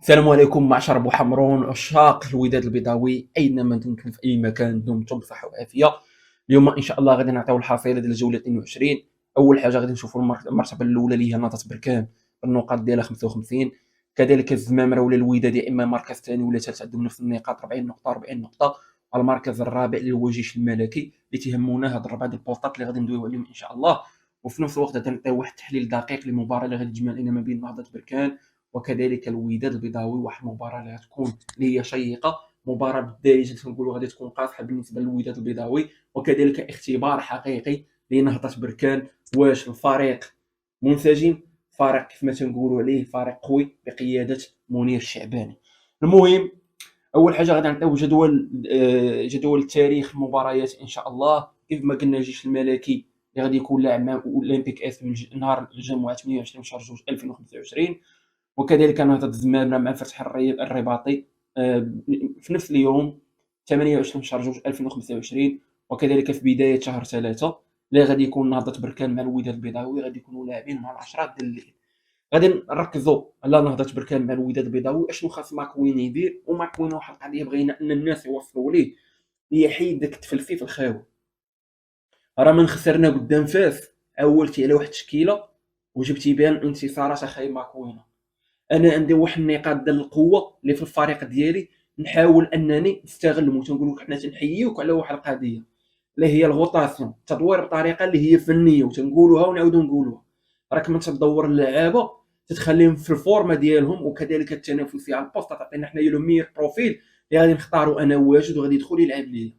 السلام عليكم معشر ابو حمرون عشاق الوداد البيضاوي اينما دمتم في اي مكان دمتم بصحه وعافيه. اليوم ان شاء الله غادي نعطيو الحصيله ديال الجوله 22. اول حاجه غادي نشوفوا المرتبه الاولى اللي هي نهضه بركان، النقاط ديالها 55. كذلك الزمامره ولا الوداد يا اما المركز الثاني ولا الثالث عندهم نفس النقاط 40 نقطه 40 نقطه. المركز الرابع للوجيش الملكي اللي تيهمونا هاد الربعه ديال البوسطات اللي غادي ندويو عليهم ان شاء الله. وفي نفس الوقت غادي نعطيو واحد التحليل دقيق للمباراه اللي غادي تجمع لنا ما بين نهضه بركان وكذلك الوداد البيضاوي. واحد المباراه اللي غتكون اللي هي شيقه، مباراه بالدارجه تنقولوا غادي تكون قاصحه بالنسبه للوداد البيضاوي، وكذلك اختبار حقيقي لنهضه بركان. واش الفريق منسجم، فريق كيف ما تنقولوا عليه فريق قوي بقياده منير الشعباني. المهم اول حاجه غادي نعطيو جدول التاريخ المباريات ان شاء الله. كيف ما قلنا الجيش الملكي اللي غادي يكون لاعب مع اولمبيك اس نهار الجمعه 28 شهر 2 2025، وكذلك نهضة الزمامرة مع فتح الرباطي في نفس اليوم 28 شهر 2 2025. وكذلك في بداية شهر 3 اللي غادي يكون نهضة بركان مع الوداد البيضاوي، غادي يكونوا لاعبين مع العشرات ديال الليل. غادي نركزوا على نهضة بركان مع الوداد البيضاوي، اشنو خاص ماكوين يدير. وماكوين واحد القضية بغينا ان الناس يوصلوا ليه، هي حيد داك التفلفيف الخاوي. راه من خسرنا قدام فاس عولتي على واحد التشكيله وجبتي بها الانتصارات اخاي ماكوينه. انا عندي واحد النقاط ديال القوه اللي في الفريق ديالي، نحاول انني نستغلهم. وتنقول لك حنا تنحيوك على واحد القضيه اللي هي الغوطاسيون، التدوير بطريقه اللي هي فنيه، وتنقولوها ونعاودوا نقولوها. راك من تدور اللعابه تتخليهم في الفورمه ديالهم، وكذلك التنافسيه على البوست تعطينا حنايا لو ميور بروفيل اللي غادي نختاروا انا واجد وغادي يدخل يلعب ليا.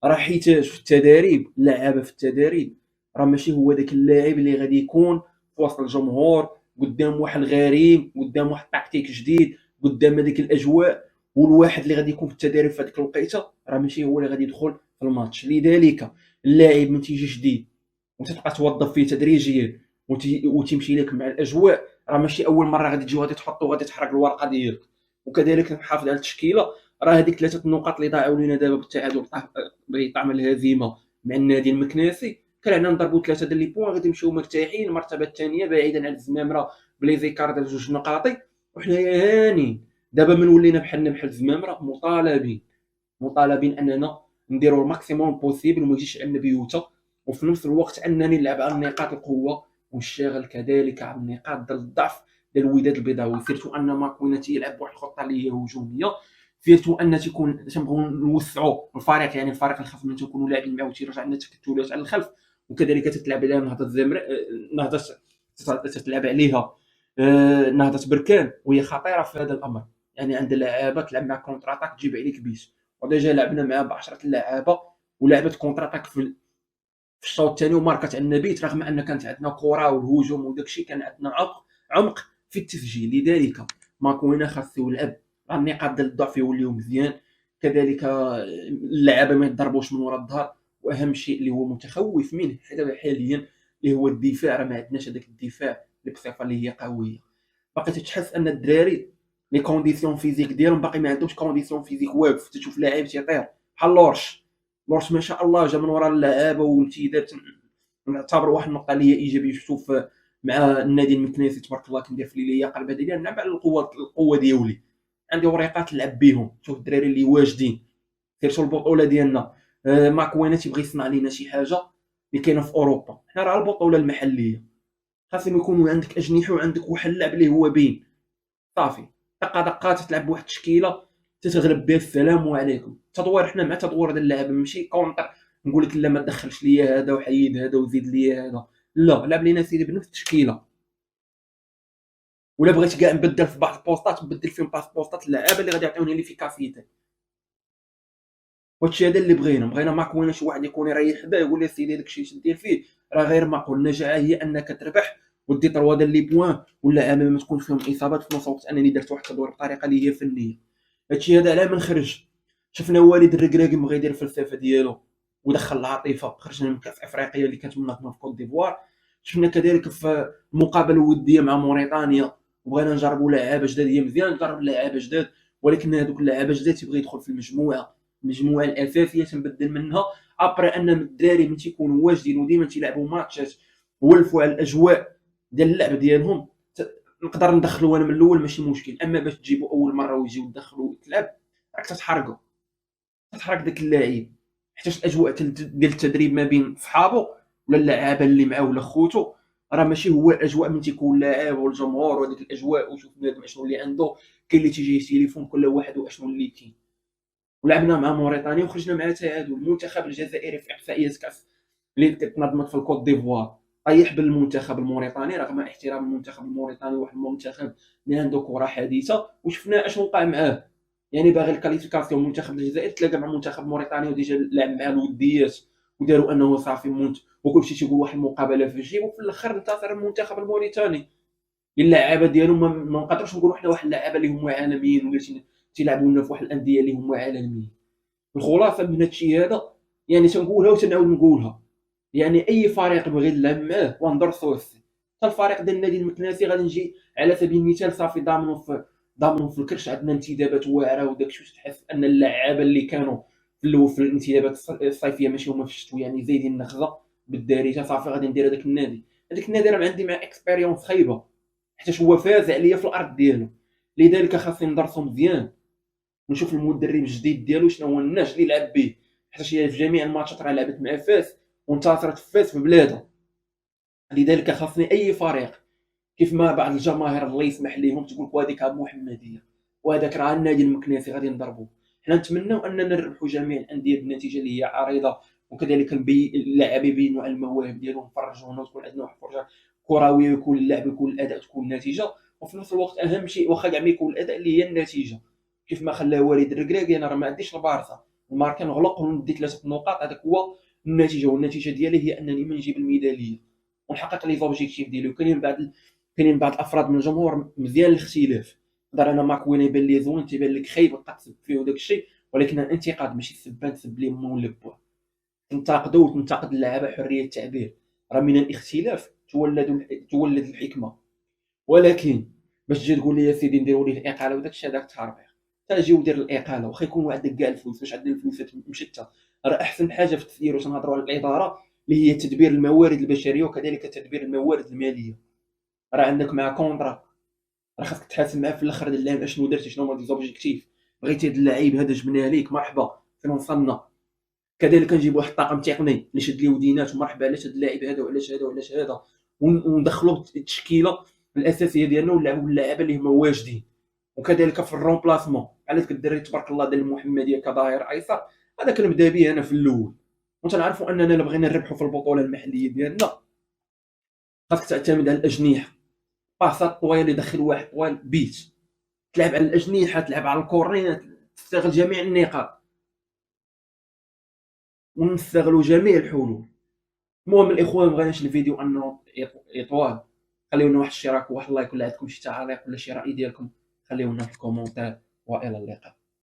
راه حيت في التداريب اللعابه في التداريب راه ماشي هو ذاك اللاعب اللي غادي يكون في وسط الجمهور قدام واحد الغريم، قدام واحد التكتيك جديد، قدام هذيك الاجواء. والواحد اللي غادي يكون في التدريب في هذيك الوقيته راه ماشي هو اللي غادي يدخل في الماتش. لذلك اللاعب من تيجي جديد وتبقى توظف فيه تدريجيا وتمشي لك مع الاجواء، راه ماشي اول مره غادي تجي وغادي تحطو وغادي تحرق الورقه ديالك. وكذلك نحافظ على التشكيله. راه هذيك 3 النقاط اللي ضاعوا لنا دابا بالتعادل بطعم الهزيمه مع النادي المكناسي، كان عندنا نضربوا 3 ديال لي بوين غادي نمشيو مرتاحين المرتبه الثانيه بعيدا عن الزمامره بلي زيكار ديال 2 نقاط. وحنايا هانين دابا من ولينا بحالنا بحال الزمامره مطالبين اننا نديروا الماكسيموم بوسيبل وما يجيش عندنا بيوتا، وفي نفس الوقت انني نلعب على نقاط القوه ونشتغل كذلك على النقاط ديال الضعف ديال الوداد البيضاوي. سيرتو ان ماكوينا تيلعب بواحد الخطه اللي هي هجوميه، سيرتو ان تنبغيو نوسعوا الفريق، يعني الفريق الخاص من تكونوا لاعبين معاه وتيرجع لنا تكتلات على الخلف. وكذلك تتلعب عليها نهضه الزمر، نهضه تتلعب عليها نهضه بركان، وهي خطيره في هذا الامر. يعني عند لعابه تلعب مع كونتر اتاك تجيب عليك بيش، وديجا لعبنا معاه ب10 اللعابه ولعبت كونتر اتاك في الشوط الثاني وماركت عندنا بيت، رغم ان كانت عندنا كره والهجوم وداك الشيء، كان عندنا عمق في التسجيل. لذلك ماكوينا خاصو يلعب على النقاط ديال الضعف يوليو مزيان. كذلك اللعابه ما يضربوش من وراء الظهر، واهم شيء اللي هو متخوف منه حاليا اللي هو الدفاع. راه ما عندناش هذاك الدفاع اللي بصفه اللي هي قويه. باقي تتحس ان الدراري لي كونديسيون فيزيك ديالهم باقي ما عندهمش كونديسيون فيزيك واقف. تشوف لاعب تيطير بحال لورش ما شاء الله جا من وراء اللعابه وامتداد. نعتبر واحد النقطه اللي هي ايجابيه شفتو مع النادي المكناسي تبارك الله كندير في اللياقه البدنيه. نلعب على القوه ديالي، عندي وريقات نلعب بهم. شوف الدراري اللي واجدين سيرتو البطوله ديالنا. ماكوينا تيبغي يصنع لينا شي حاجه اللي كاينه في اوروبا. حنا راه البطوله المحليه خاصهم يكونوا عندك اجنحه وعندك واحد اللاعب اللي هو بين صافي دقات تلعب بواحد التشكيله تتغلب بها. السلام عليكم. التطوير حنا مع تطوير ديال اللعب، ماشي كونتر نقول لك لا ما تدخلش ليا هذا وحيد هذا وزيد ليا هذا. لا، لعب لينا سيدي بنفس التشكيله. ولا بغيت كاع نبدل في بعض البوستات نبدل فيهم بعض البوستات اللعابه اللي غادي يعطيوني ليفيكاسيتي. وهادشي هذا اللي بغينا ما كوناش واحد يكون يريح به يقول لي سيدي داكشي اش دير فيه. راه غير معقول. النجاعه هي انك تربح ودي 3 ديال لي بوين ولا ما تكون فيهم اصابات في نفس الوقت انني درت واحد التدوير بطريقه اللي هي فنيه. هادشي هذا علاه ما نخرج. شفنا والد الركراكي بغى يدير الفلسفه ديالو ودخل العاطفه، خرجنا من كاس افريقيا اللي كانت منظمه في كوت ديفوار. شفنا كذلك في المقابله الوديه مع موريتانيا وبغينا نجربوا لعابه جداد. هي مزيان نجرب لعابه جداد، ولكن هذوك اللعابه جداد تيبغي يدخل في المجموعه الاساسيه تنبدل منها. ابري ان الدراري من تيكونوا واجدين وديما تيلعبوا ماتشات ولفوا على الاجواء ديال اللعب ديالهم، نقدر ندخلو انا من الاول ماشي مشكل، اما باش تجيبو اول مره ويجيو تدخلو وتلعب راك تتحرقو، تتحرق داك اللاعب، حيتاش الاجواء ديال التدريب ما بين صحابو ولا اللعابه اللي معاه ولا خوتو راه ماشي هو الاجواء من تيكون لاعب والجمهور وديك الاجواء، وشوف بنادم اشنو اللي عنده، كاين اللي تيجي يتيليفون كل واحد واشنو اللي كاين. ولعبنا مع موريتانيا وخرجنا مع تعادل. المنتخب الجزائري في احصائيات كاس اللي تنظمت في الكوت ديفوار طيح بالمنتخب الموريتاني، رغم احترام المنتخب الموريتاني واحد المنتخب اللي عنده كره حديثه، وشفنا اشنو وقع معاه. يعني باغي الكاليفيكاسيون المنتخب الجزائري تلاقى مع منتخب موريتانيا وديجا لعب مع الوديات وداروا انه صافي وكلشي تيقول واحد المقابله في الجيب، وفي الاخر انتصر المنتخب الموريتاني. اللعابه ديالو ما نقدروش نقولوا حنا واحد اللعابه اللي هما عالميين ولا تيلعبوا لنا في واحد الانديه اللي هما عالميين. الخلاصه من هادشي هذا يعني تنقولها وتنعاود نقولها، يعني اي فريق بغي نلعب معاه وندرسوه حتى الفريق ديال النادي المكناسي غادي نجي على سبيل المثال صافي ضامنوا في الكرش، عندنا انتدابات واعره وداكشي، تحس ان اللعابه اللي كانوا في الاول في الانتدابات الصيفيه ماشي هما في الشتويه، يعني زايدين النخزه بالدارجه، صافي غادي ندير هذاك النادي راه عندي مع اكسبيريونس خايبه، حيت هو فاز عليا في الارض ديالو. لذلك خاصني ندرسو مزيان ونشوف المدرب الجديد ديالو شنو هو النهج اللي لعب به، حيت هي في جميع الماتشات راه لعبت مع فاس وانتصرت في فاس في بلادها. لذلك خاصني اي فريق كيف ما بعض الجماهير الله يسمح ليهم تقول لك هذيك محمديه وهذاك راه النادي المكناسي غادي نضربوه. حنا نتمنوا اننا نربحوا جميع الانديه بالنتيجه اللي هي عريضه، وكذلك اللاعبين يبينوا على المواهب ديالهم، نفرجونا وتكون عندنا واحد الفرجه كرويه، ويكون اللعب ويكون الاداء تكون النتيجه، وفي نفس الوقت اهم شيء واخا كاع ما يكون الاداء اللي هي النتيجه. كيف ما خلاه وليد الركراكي، انا راه ما عنديش البارسا الماركه نغلق وندي 3 نقاط، هذاك هو النتيجه، والنتيجه ديالي هي انني ما نجيب الميداليه ونحقق لي زوبجيكتيف ديالي. كاينين بعض الافراد من الجمهور مزيان الاختلاف، نقدر انا ماكوين يبان لي زوين تيبان لك خايب وتقسب فيه وداك الشيء، ولكن الانتقاد ماشي السبان تسب لي مو ولا بوه. تنتقدوا وتنتقد اللعابه، حريه التعبير، راه من الاختلاف تولد الحكمه. ولكن باش تجي تقول لي يا سيدي نديروا ليه الاقاله وداك الشيء، هذاك تهربيق. تجي ودير الاقاله واخا يكون عندك كاع الفلوس، باش عندنا الفلوس مشتى، راه احسن حاجه في التسيير واش نهضروا على الاداره اللي هي تدبير الموارد البشريه وكذلك تدبير الموارد الماليه. راه عندك مع كونطرا راه خاصك تحاسب معاه في الاخر ديال العام اشنو درتي، شنو هما لي زوبجيكتيف، بغيتي هاد اللعيب هذا جبناه ليك مرحبا فين وصلنا. كذلك نجيب واحد الطاقم تقني اللي يشد لي ودينات ومرحبا علاش هاد اللاعب هذا وعلاش هذا وعلاش هذا، وندخلوا التشكيله الاساسيه ديالنا ونلعبوا باللاعبين اللي هما واجدين. وكذلك في الرومبلاسمون على ذاك الدري تبارك الله ديال المحمديه كظاهر ايسر، هذا كنبدا به انا في الاول. وتنعرفوا اننا الا بغينا نربحوا في البطوله المحليه ديالنا خاصك تعتمد على الاجنحه، باصات طويله، يدخل واحد طويل بيت، تلعب على الاجنحه، تلعب على الكورنيات، تستغل جميع النقاط ونستغلوا جميع الحلول. المهم الاخوان ما بغيناش الفيديو انه يطول، خليونا واحد الاشتراك وواحد اللايك، ولا عندكم شي تعليق ولا شي راي ديالكم خليونا في الكومونتير، والى اللقاء.